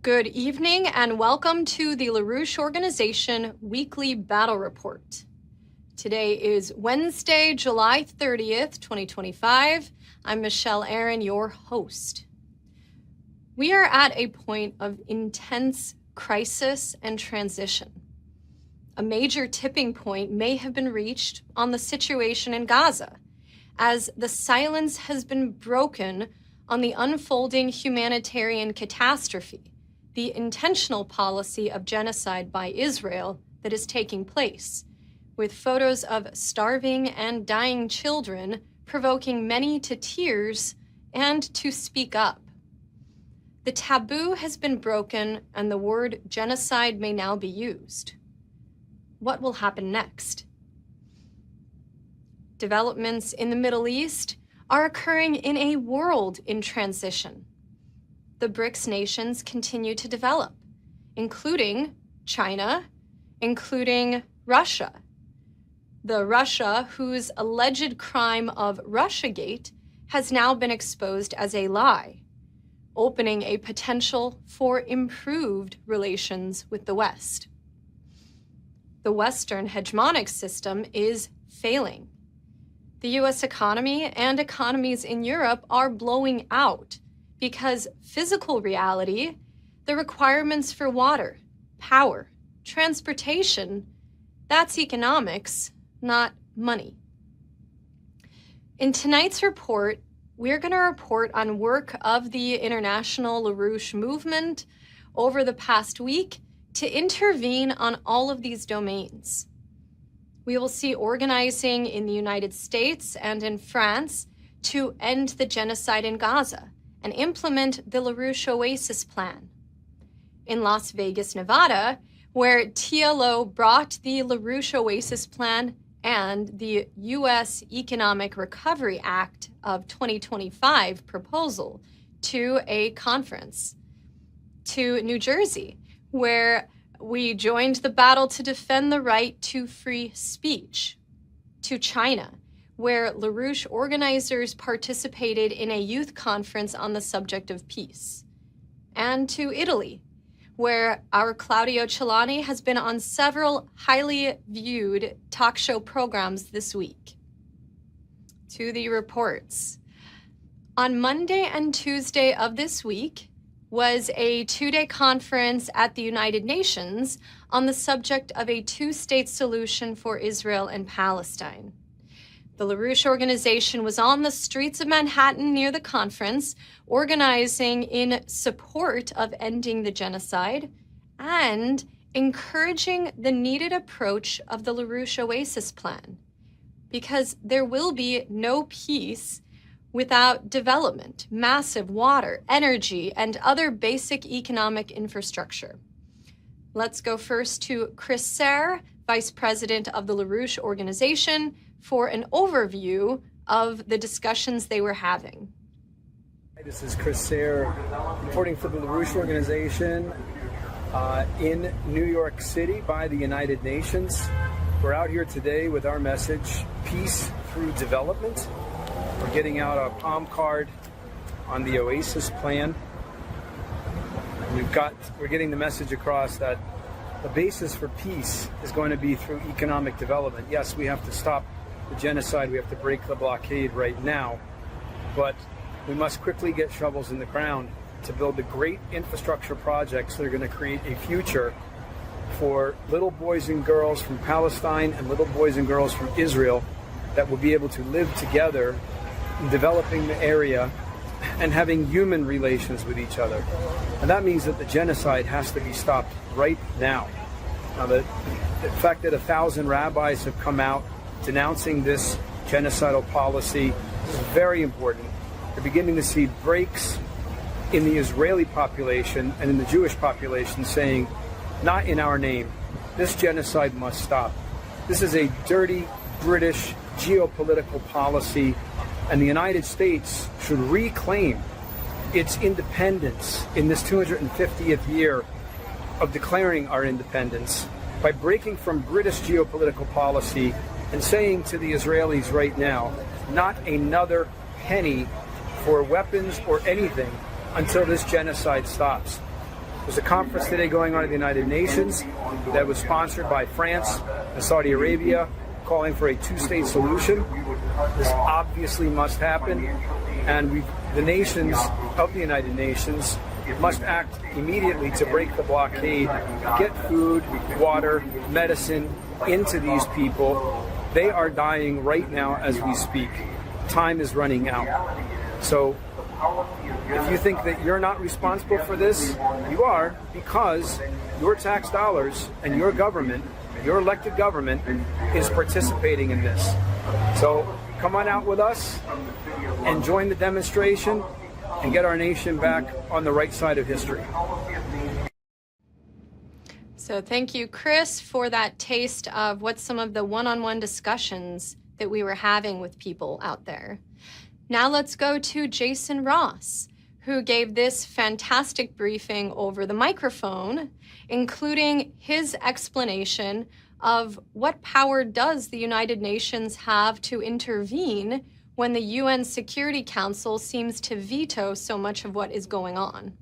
Good evening and welcome to the LaRouche Organization Weekly Battle Report. Today is Wednesday, July 30th, 2025. I'm Michelle Aaron, your host. We are at a point of intense crisis and transition. A major tipping point may have been reached on the situation in Gaza, as the silence has been broken on the unfolding humanitarian catastrophe, the intentional policy of genocide by Israel that is taking place, with photos of starving and dying children provoking many to tears and to speak up. The taboo has been broken and the word genocide may now be used. What will happen next? Developments in the Middle East are occurring in a world in transition. The BRICS nations continue to develop, including China, including Russia. The Russia whose alleged crime of Russiagate has now been exposed as a lie, opening a potential for improved relations with the West. The Western hegemonic system is failing. The US economy and economies in Europe are blowing out because physical reality, the requirements for water, power, transportation, that's economics, not money. In tonight's report, we're going to report on work of the international LaRouche movement over the past week to intervene on all of these domains. We will see organizing in the United States and in France to end the genocide in Gaza and implement the LaRouche Oasis Plan. In Las Vegas, Nevada, where TLO brought the LaRouche Oasis Plan and the U.S. Economic Recovery Act of 2025 proposal to a conference. To New Jersey, where we joined the battle to defend the right to free speech. To China, where LaRouche organizers participated in a youth conference on the subject of peace. And to Italy, where our Claudio Celani has been on several highly viewed talk show programs this week. To the reports. On Monday and Tuesday of this week was a two-day conference at the United Nations on the subject of a two-state solution for Israel and Palestine. The LaRouche organization was on the streets of Manhattan near the conference, organizing in support of ending the genocide and encouraging the needed approach of the LaRouche Oasis Plan, because there will be no peace without development, massive water, energy, and other basic economic infrastructure. Let's go first to Chris Sayre, Vice President of the LaRouche organization, for an overview of the discussions they were having. This is Chris Sayre, reporting for the LaRouche organization in New York City by the United Nations. We're out here today with our message, Peace Through Development. We're getting out a palm card on the Oasis Plan. We're getting the message across that the basis for peace is going to be through economic development. Yes, we have to stop the genocide, we have to break the blockade right now, but we must quickly get shovels in the ground to build the great infrastructure projects that are going to create a future for little boys and girls from Palestine and little boys and girls from Israel that will be able to live together in developing the area and having human relations with each other. And that means that the genocide has to be stopped right now. Now, the fact that 1,000 rabbis have come out denouncing this genocidal policy is very important. We're beginning to see breaks in the Israeli population and in the Jewish population saying, not in our name, this genocide must stop. This is a dirty British geopolitical policy, and the United States should reclaim its independence in this 250th year of declaring our independence by breaking from British geopolitical policy and saying to the Israelis right now, not another penny for weapons or anything until this genocide stops. There's a conference today going on at the United Nations that was sponsored by France and Saudi Arabia, calling for a two-state solution. This obviously must happen, and the nations of the United Nations must act immediately to break the blockade, get food, water, medicine into these people. They are dying right now as we speak. Time is running out. So if you think that you're not responsible for this, you are, because your tax dollars and your government, your elected government, is participating in this. So come on out with us and join the demonstration and get our nation back on the right side of history. So thank you, Chris, for that taste of what some of the one-on-one discussions that we were having with people out there. Now let's go to Jason Ross, who gave this fantastic briefing over the microphone, including his explanation of what power does the United Nations have to intervene when the UN Security Council seems to veto so much of what is going on.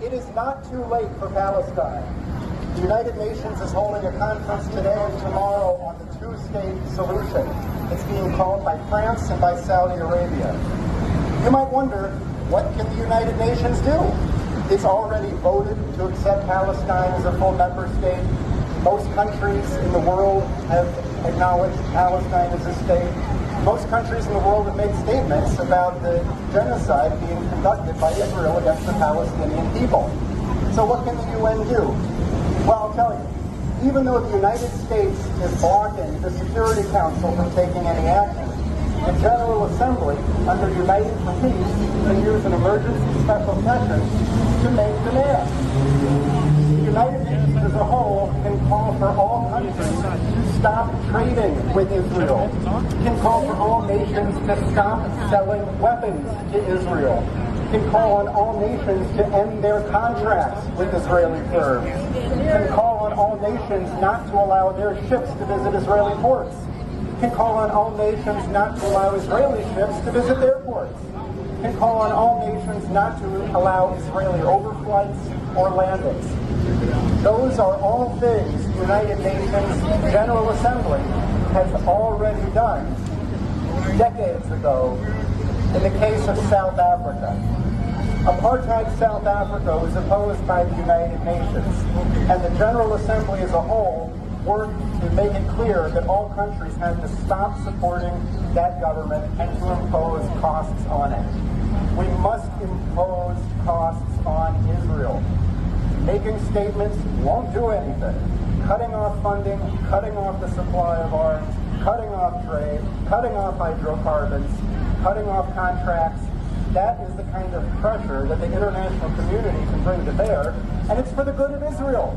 It is not too late for Palestine. The United Nations is holding a conference today and tomorrow on the two-state solution. It's being called by France and by Saudi Arabia. You might wonder, what can the United Nations do? It's already voted to accept Palestine as a full member state. Most countries in the world have acknowledged Palestine as a state. Most countries in the world have made statements about the genocide being conducted by Israel against the Palestinian people. So what can the UN do? Well, I'll tell you, even though the United States is blocking the Security Council from taking any action, the General Assembly, under United for Peace, can use an emergency special session to make demands. The United Nations as a whole can call for all countries to stop trading with Israel, can call for all nations to stop selling weapons to Israel, can call on all nations to end their contracts with Israeli firms, can call on all nations not to allow their ships to visit Israeli ports, can call on all nations not to allow Israeli ships to visit their ports, can call on all nations not to allow Israeli overflights or landings. Those are all things the United Nations General Assembly has already done decades ago in the case of South Africa. Apartheid South Africa was opposed by the United Nations, and the General Assembly as a whole worked to make it clear that all countries had to stop supporting that government and to impose costs on it. We must impose costs on Israel. Making statements won't do anything. Cutting off funding, cutting off the supply of arms, cutting off trade, cutting off hydrocarbons, cutting off contracts, that is the kind of pressure that the international community can bring to bear, and it's for the good of Israel.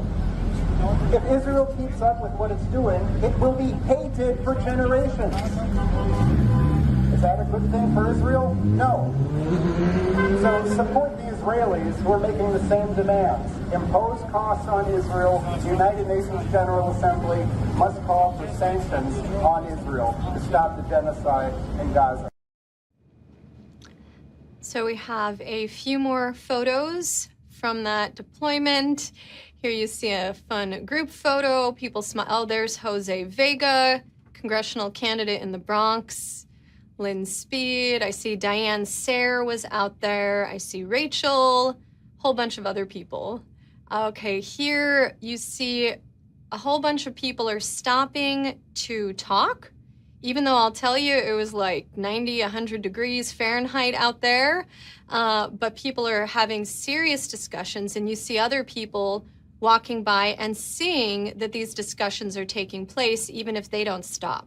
If Israel keeps up with what it's doing, it will be hated for generations. Is that a good thing for Israel? No. So support the Israelis who are making the same demands. Impose costs on Israel. The United Nations General Assembly must call for sanctions on Israel to stop the genocide in Gaza. So we have a few more photos from that deployment. Here you see a fun group photo. People smile. Oh, there's Jose Vega, congressional candidate in the Bronx. Lynn Speed. I see Diane Sayre was out there. I see Rachel, whole bunch of other people. Okay, here you see a whole bunch of people are stopping to talk, even though I'll tell you it was like 90, 100 degrees Fahrenheit out there. But people are having serious discussions, and you see other people walking by and seeing that these discussions are taking place, even if they don't stop.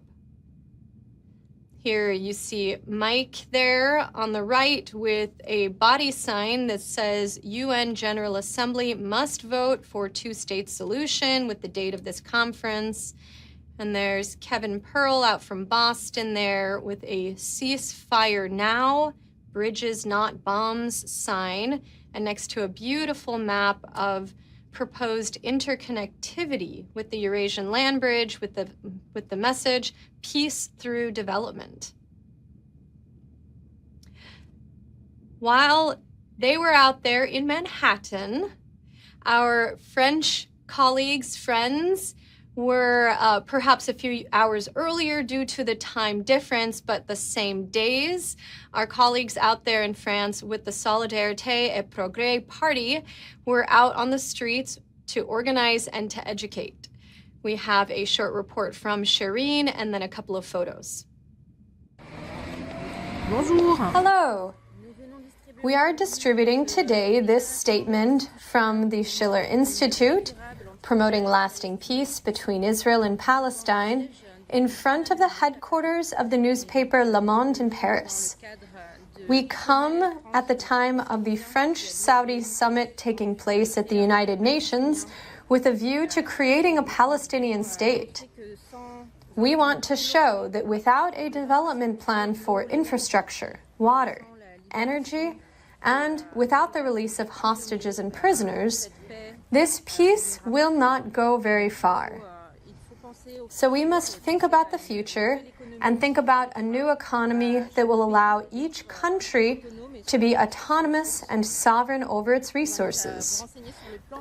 Here you see Mike there on the right with a body sign that says UN General Assembly must vote for two-state solution with the date of this conference. And there's Kevin Pearl out from Boston there with a ceasefire now, bridges not bombs sign, and next to a beautiful map of proposed interconnectivity with the Eurasian land bridge with the message, peace through development. While They were out there in Manhattan. Our French colleagues, friends, were perhaps a few hours earlier due to the time difference, but the same days. Our colleagues out there in France with the Solidarité et Progrès party were out on the streets to organize and to educate. We have a short report from Shireen and then a couple of photos. Bonjour. Hello. We are distributing today this statement from the Schiller Institute promoting lasting peace between Israel and Palestine in front of the headquarters of the newspaper Le Monde in Paris. We come at the time of the French-Saudi summit taking place at the United Nations with a view to creating a Palestinian state. We want to show that without a development plan for infrastructure, water, energy, and without the release of hostages and prisoners, this peace will not go very far. So we must think about the future and think about a new economy that will allow each country to be autonomous and sovereign over its resources.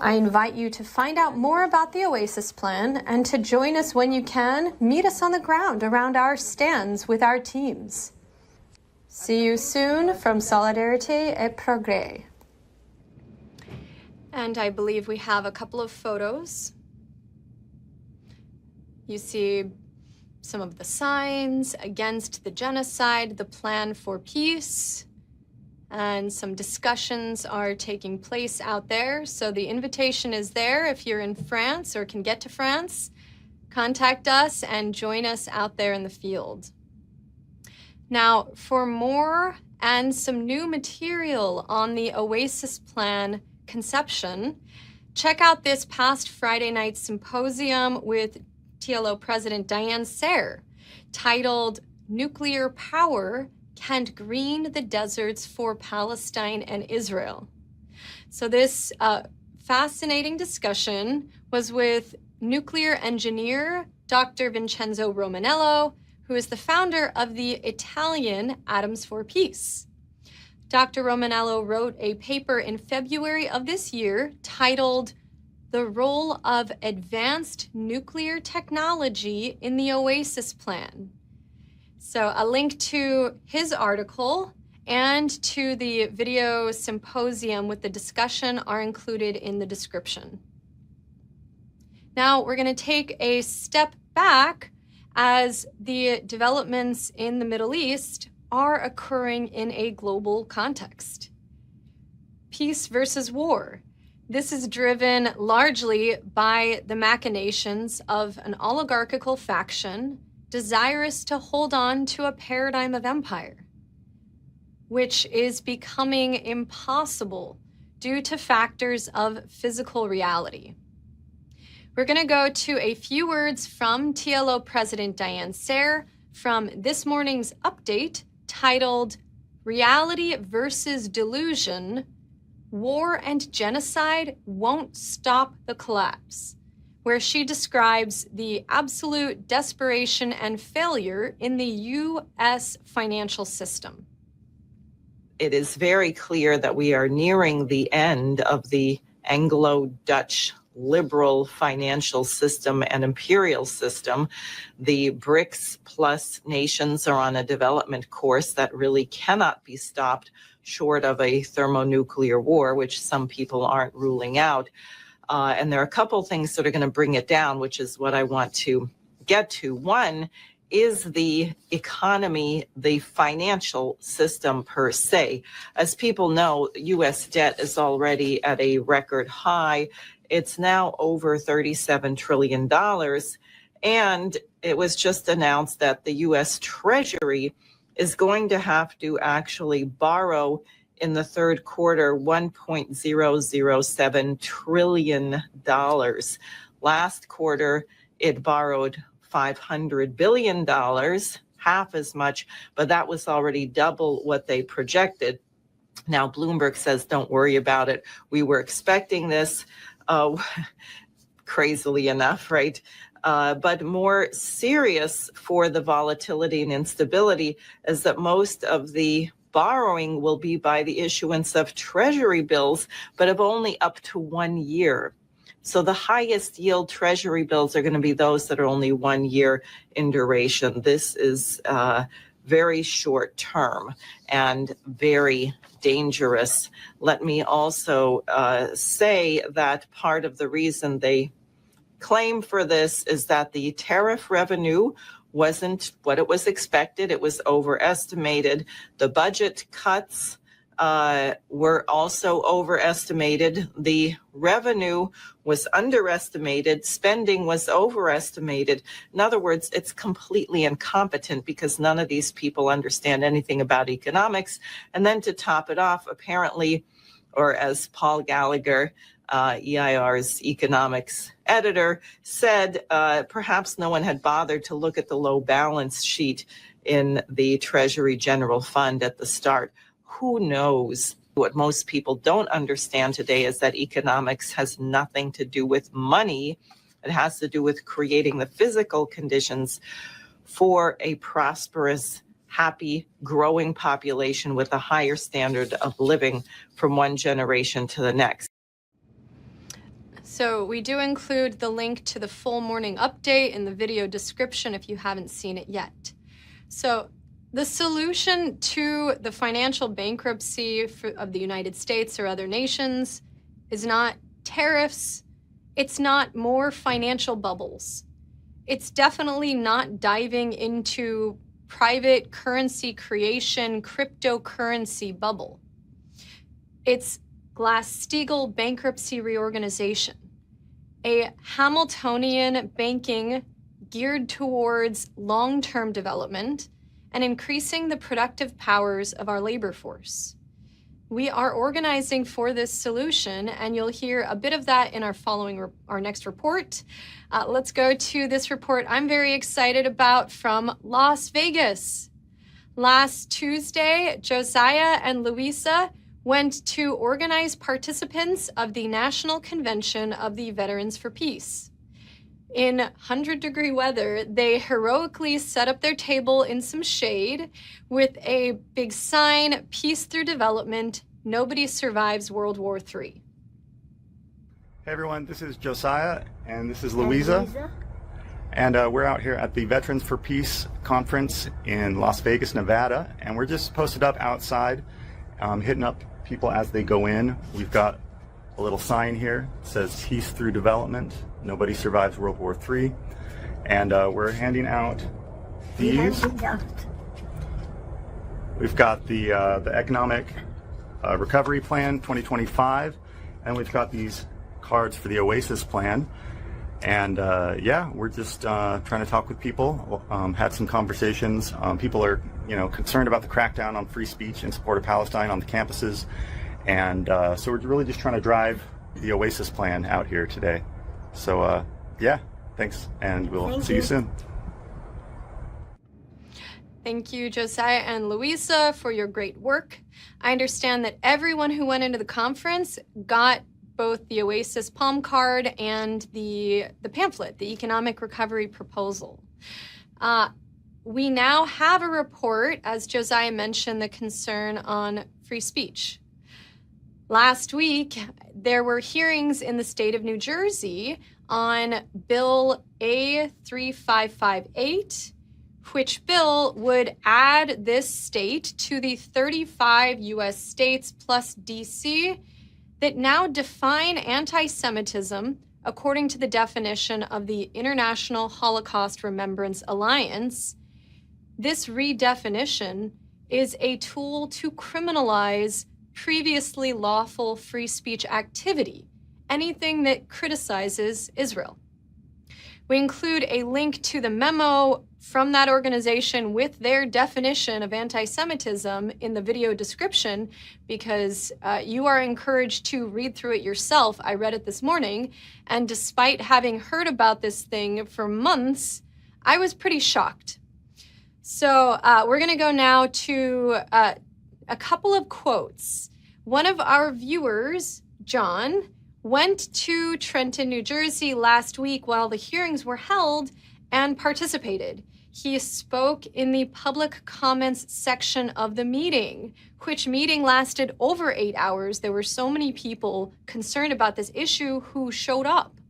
I invite you to find out more about the Oasis Plan and to join us when you can. Meet us on the ground around our stands with our teams. See you soon from Solidarité et Progrès. And I believe we have a couple of photos. You see some of the signs against the genocide, the plan for peace, and some discussions are taking place out there. So the invitation is there. If you're in France or can get to France, contact us and join us out there in the field. Now, for more and some new material on the Oasis Plan conception, check out this past Friday night symposium with TLO President Diane Serre, titled Nuclear Power Can't Green the Deserts for Palestine and Israel. So this fascinating discussion was with nuclear engineer Dr. Vincenzo Romanello, who is the founder of the Italian Atoms for Peace. Dr. Romanello wrote a paper in February of this year titled The Role of Advanced Nuclear Technology in the Oasis Plan. So a link to his article and to the video symposium with the discussion are included in the description. Now we're going to take a step back as the developments in the Middle East are occurring in a global context. Peace versus war. This is driven largely by the machinations of an oligarchical faction desirous to hold on to a paradigm of empire, which is becoming impossible due to factors of physical reality. We're going to go to a few words from TLO President Diane Serre from this morning's update titled Reality versus Delusion, War and Genocide Won't Stop the Collapse, where she describes the absolute desperation and failure in the U.S. financial system. It is very clear that we are nearing the end of the Anglo-Dutch liberal financial system and imperial system. The BRICS plus nations are on a development course that really cannot be stopped short of a thermonuclear war, which some people aren't ruling out. And there are a couple things that are going to bring it down, which is what I want to get to. One is the economy, the financial system per se. As people know, U.S. debt is already at a record high. It's now over $37 trillion. And it was just announced that the U.S. Treasury is going to have to actually borrow in the third quarter $1.007 trillion. Last quarter, it borrowed $500 billion, half as much, but that was already double what they projected. Now, Bloomberg says, don't worry about it. We were expecting this, crazily enough, right? But more serious for the volatility and instability is that most of the borrowing will be by the issuance of treasury bills, but of only up to 1 year. So the highest yield treasury bills are going to be those that are only 1 year in duration. This is very short term and very dangerous. Let me also say that part of the reason they claim for this is that the tariff revenue wasn't what it was expected. It was overestimated. The budget cuts were also overestimated. The revenue was underestimated. Spending was overestimated. In other words, it's completely incompetent because none of these people understand anything about economics. And then to top it off, apparently, or as Paul Gallagher, EIR's economics editor, said, perhaps no one had bothered to look at the low balance sheet in the Treasury General Fund at the start. Who knows? What most people don't understand today is that economics has nothing to do with money. It has to do with creating the physical conditions for a prosperous, happy, growing population with a higher standard of living from one generation to the next. So we do include the link to the full morning update in the video description if you haven't seen it yet. So the solution to the financial bankruptcy of the United States or other nations is not tariffs. It's not more financial bubbles. It's definitely not diving into private currency creation, cryptocurrency bubble. It's Glass-Steagall bankruptcy reorganization, a Hamiltonian banking geared towards long-term development and increasing the productive powers of our labor force. We are organizing for this solution, and you'll hear a bit of that in our next report. Let's go to this report I'm very excited about from Las Vegas. Last Tuesday, Josiah and Louisa went to organize participants of the National Convention of the Veterans for Peace. In 100-degree weather, they heroically set up their table in some shade with a big sign, "Peace through development, nobody survives World War III." Hey everyone, this is Josiah and this is Louisa. And we're out here at the Veterans for Peace conference in Las Vegas, Nevada. And we're just posted up outside, hitting up people as they go in. We've got a little sign here. It says "Peace through development, nobody survives World War III." And we're handing out these. We've got the Economic Recovery Plan 2025, and we've got these cards for the Oasis Plan. And yeah, we're just trying to talk with people, had some conversations. People are, concerned about the crackdown on free speech in support of Palestine on the campuses. And so we're really just trying to drive the Oasis Plan out here today. So yeah, thanks, and we'll see you soon. Thank you, Josiah and Louisa, for your great work. I understand that everyone who went into the conference got both the Oasis Palm Card and the pamphlet, the Economic Recovery Proposal. We now have a report, as Josiah mentioned, the concern on free speech. Last week, there were hearings in the state of New Jersey on Bill A3558, which bill would add this state to the 35 U.S. states plus D.C. that now define anti-Semitism according to the definition of the International Holocaust Remembrance Alliance. This redefinition is a tool to criminalize previously lawful free speech activity, anything that criticizes Israel. We include a link to the memo from that organization with their definition of anti-Semitism in the video description because you are encouraged to read through it yourself. I read it this morning, and despite having heard about this thing for months, I was pretty shocked. So we're going to go now to a couple of quotes. One of our viewers, John, went to Trenton, New Jersey last week while the hearings were held and participated. He spoke in the public comments section of the meeting, which meeting lasted over 8 hours. There were so many people concerned about this issue who showed up.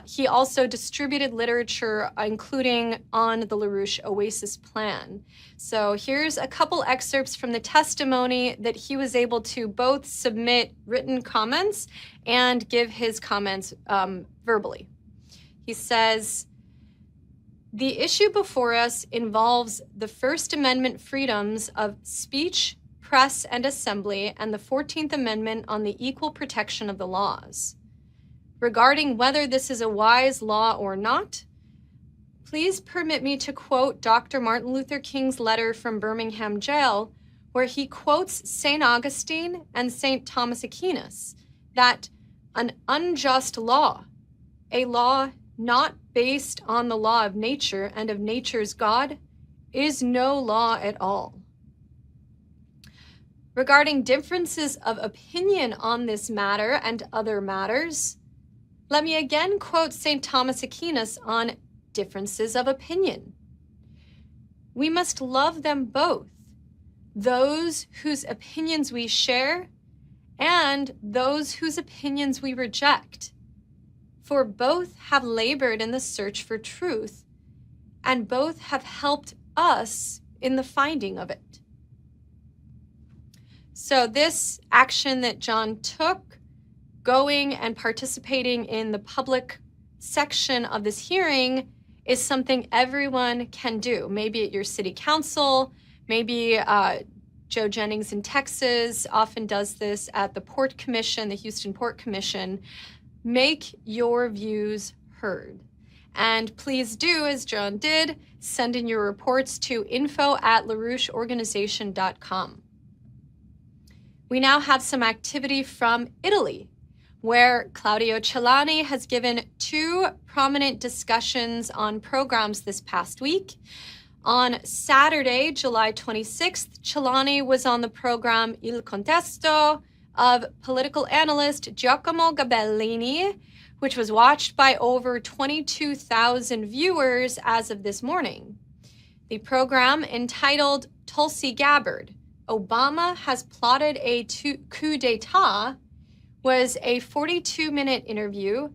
He also distributed literature, including on the LaRouche Oasis Plan. So here's a couple excerpts from the testimony that he was able to both submit written comments and give his comments verbally. He says, "The issue before us involves the First Amendment freedoms of speech, press, and assembly, and the 14th Amendment on the equal protection of the laws. Regarding whether this is a wise law or not, please permit me to quote Dr. Martin Luther King's letter from Birmingham jail, where he quotes St. Augustine and St. Thomas Aquinas, that an unjust law, a law not based on the law of nature and of nature's God, is no law at all. Regarding differences of opinion on this matter and other matters, let me again quote St. Thomas Aquinas on differences of opinion. We must love them both, those whose opinions we share and those whose opinions we reject. For both have labored in the search for truth, and both have helped us in the finding of it." So this action that John took, going and participating in the public section of this hearing, is something everyone can do. Maybe at your city council, maybe Joe Jennings in Texas often does this at the Port Commission, the Houston Port Commission. Make your views heard. And please do, as John did, send in your reports to info@laroucheorganization.com. We now have some activity from Italy, where Claudio Celani has given 2 prominent discussions on programs this past week. On Saturday, July 26th, Celani was on the program Il Contesto of political analyst Giacomo Gabellini, which was watched by over 22,000 viewers as of this morning. The program, entitled Tulsi Gabbard, Obama Has Plotted a Coup d'etat, was a 42-minute interview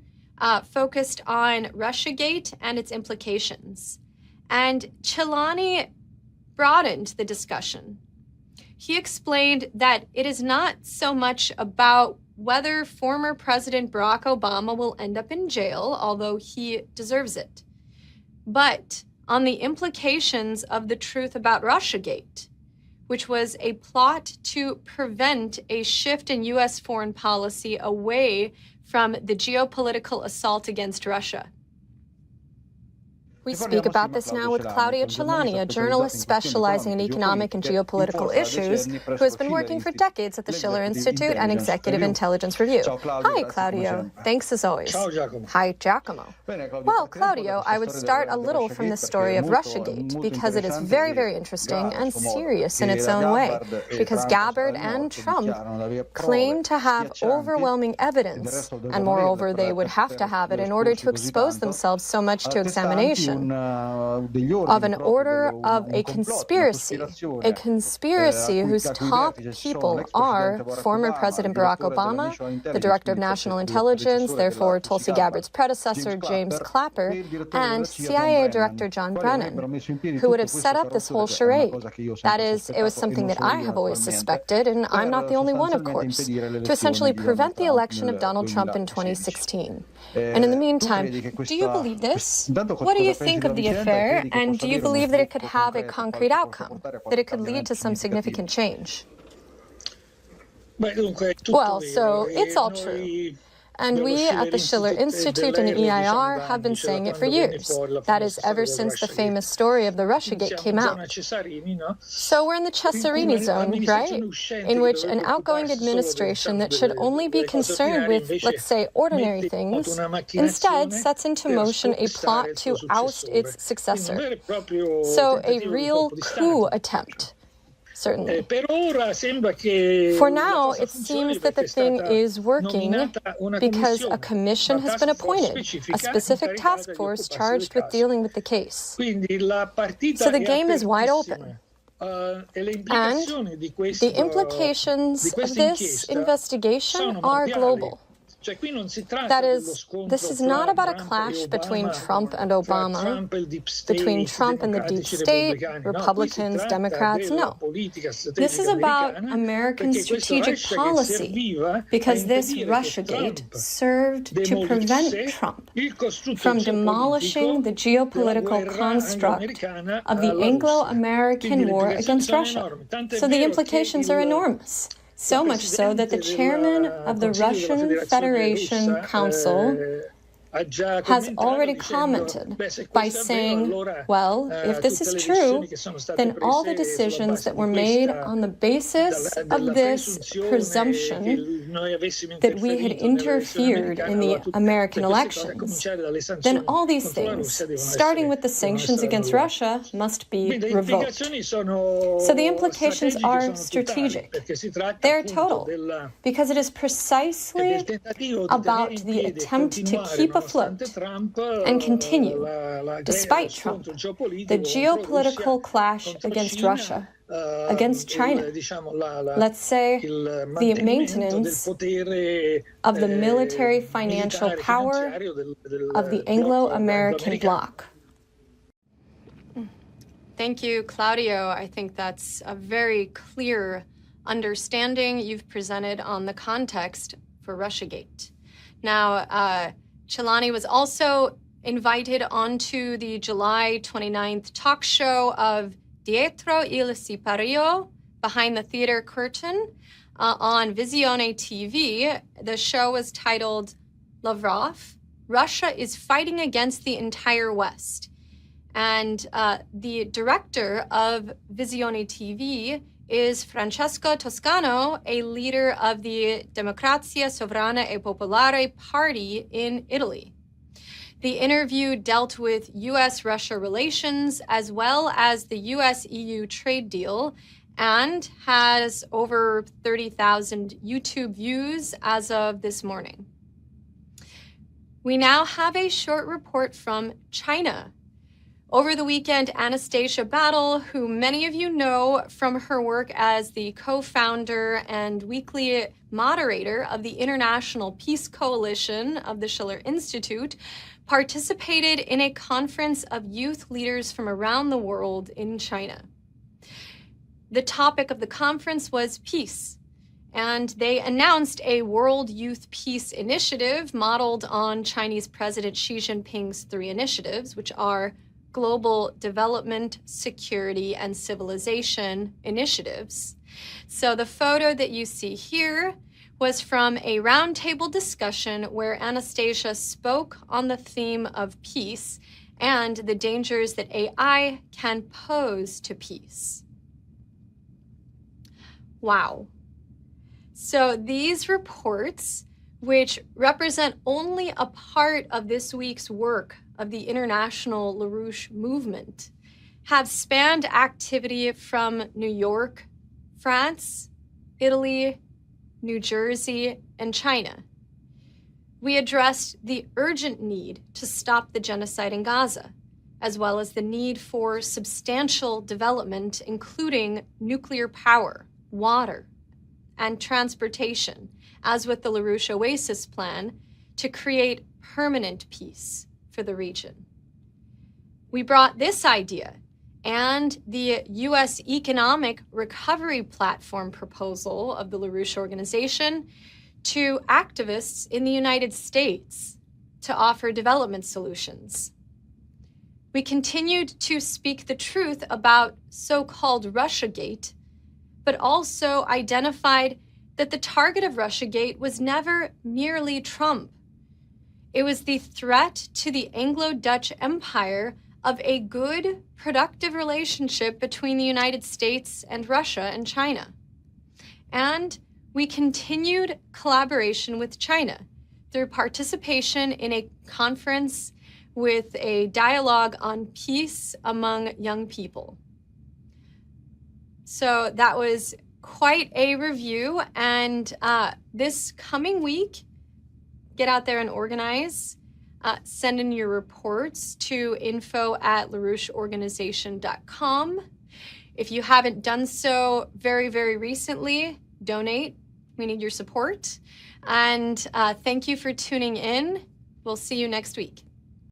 focused on Russiagate and its implications. And Celani broadened the discussion. He explained that it is not so much about whether former President Barack Obama will end up in jail, although he deserves it, but on the implications of the truth about Russiagate, which was a plot to prevent a shift in U.S. foreign policy away from the geopolitical assault against Russia. We speak about this now with Claudio Celani, a journalist specializing in economic and geopolitical issues, who has been working for decades at the Schiller Institute and Executive Intelligence Review. Hi, Claudio. Thanks as always. Hi, Giacomo. Well, Claudio, I would start a little from the story of Russiagate, because it is very, very interesting and serious in its own way, because Gabbard and Trump claim to have overwhelming evidence, and moreover, they would have to have it in order to expose themselves so much to examination, of an order of a conspiracy whose top people are former President Barack Obama, the Director of National Intelligence, therefore Tulsi Gabbard's predecessor, James Clapper, and CIA Director John Brennan, who would have set up this whole charade. That is, it was something that I have always suspected, and I'm not the only one, of course, to essentially prevent the election of Donald Trump in 2016. And in the meantime, do you believe this? What do you think of the affair, and do you believe that it could have a concrete outcome, that it could lead to some significant change? Well, so it's all true. And we at the Schiller Institute and the EIR have been saying it for years. That is, ever since the famous story of the Russiagate came out. So we're in the Cesarini zone, right? In which an outgoing administration that should only be concerned with, let's say, ordinary things, instead sets into motion a plot to oust its successor. So a real coup attempt. Certainly. For now, it seems that the thing is working because a commission has been appointed, a specific task force charged with dealing with the case. So the game is wide open. And the implications of this investigation are global. That is, this is not about a clash between Trump and Obama, between Trump and the deep state, Republicans, Democrats. No. This is about American strategic policy, because this Russiagate served to prevent Trump from demolishing the geopolitical construct of the Anglo-American war against Russia. So the implications are enormous. So much so that the chairman of the Russian Federation Council has already commented by saying, well, if this is true, then all the decisions that were made on the basis of this presumption that we had interfered in the American elections, then all these things, starting with the sanctions against Russia, must be revoked. So the implications are strategic. They're total, because it is precisely about the attempt to keep afloat and continue, despite Trump, the geopolitical clash against Russia, against China, let's say the maintenance of the military financial power of the Anglo-American bloc. Thank you, Claudio. I think that's a very clear understanding you've presented on the context for Russiagate. Now, Celani was also invited onto the July 29th talk show of Dietro il Sipario, Behind the Theater Curtain, on Visione TV. The show was titled Lavrov, Russia is Fighting Against the Entire West. And the director of Visione TV is Francesco Toscano, a leader of the Democrazia Sovrana e Popolare party in Italy. The interview dealt with U.S.-Russia relations as well as the U.S.-EU trade deal and has over 30,000 YouTube views as of this morning. We now have a short report from China. Over the weekend, Anastasia Battle, who many of you know from her work as the co-founder and weekly moderator of the International Peace Coalition of the Schiller Institute, participated in a conference of youth leaders from around the world in China. The topic of the conference was peace, and they announced a World Youth Peace Initiative modeled on Chinese President Xi Jinping's 3 initiatives, which are Global Development, Security, and Civilization initiatives. So the photo that you see here was from a roundtable discussion where Anastasia spoke on the theme of peace and the dangers that AI can pose to peace. Wow. So these reports, which represent only a part of this week's work of the international LaRouche movement, have spanned activity from New York, France, Italy, New Jersey, and China. We addressed the urgent need to stop the genocide in Gaza, as well as the need for substantial development, including nuclear power, water, and transportation, as with the LaRouche Oasis Plan, to create permanent peace for the region. We brought this idea and the U.S. Economic Recovery Platform proposal of the LaRouche Organization to activists in the United States to offer development solutions. We continued to speak the truth about so-called Russiagate, but also identified that the target of Russiagate was never merely Trump. It was the threat to the Anglo-Dutch Empire of a good, productive relationship between the United States and Russia and China. And we continued collaboration with China through participation in a conference with a dialogue on peace among young people. So that was quite a review. And this coming week, get out there and organize. Send in your reports to info@laroucheorganization.com. If you haven't done so very, very recently, donate. We need your support. And thank you for tuning in. We'll see you next week.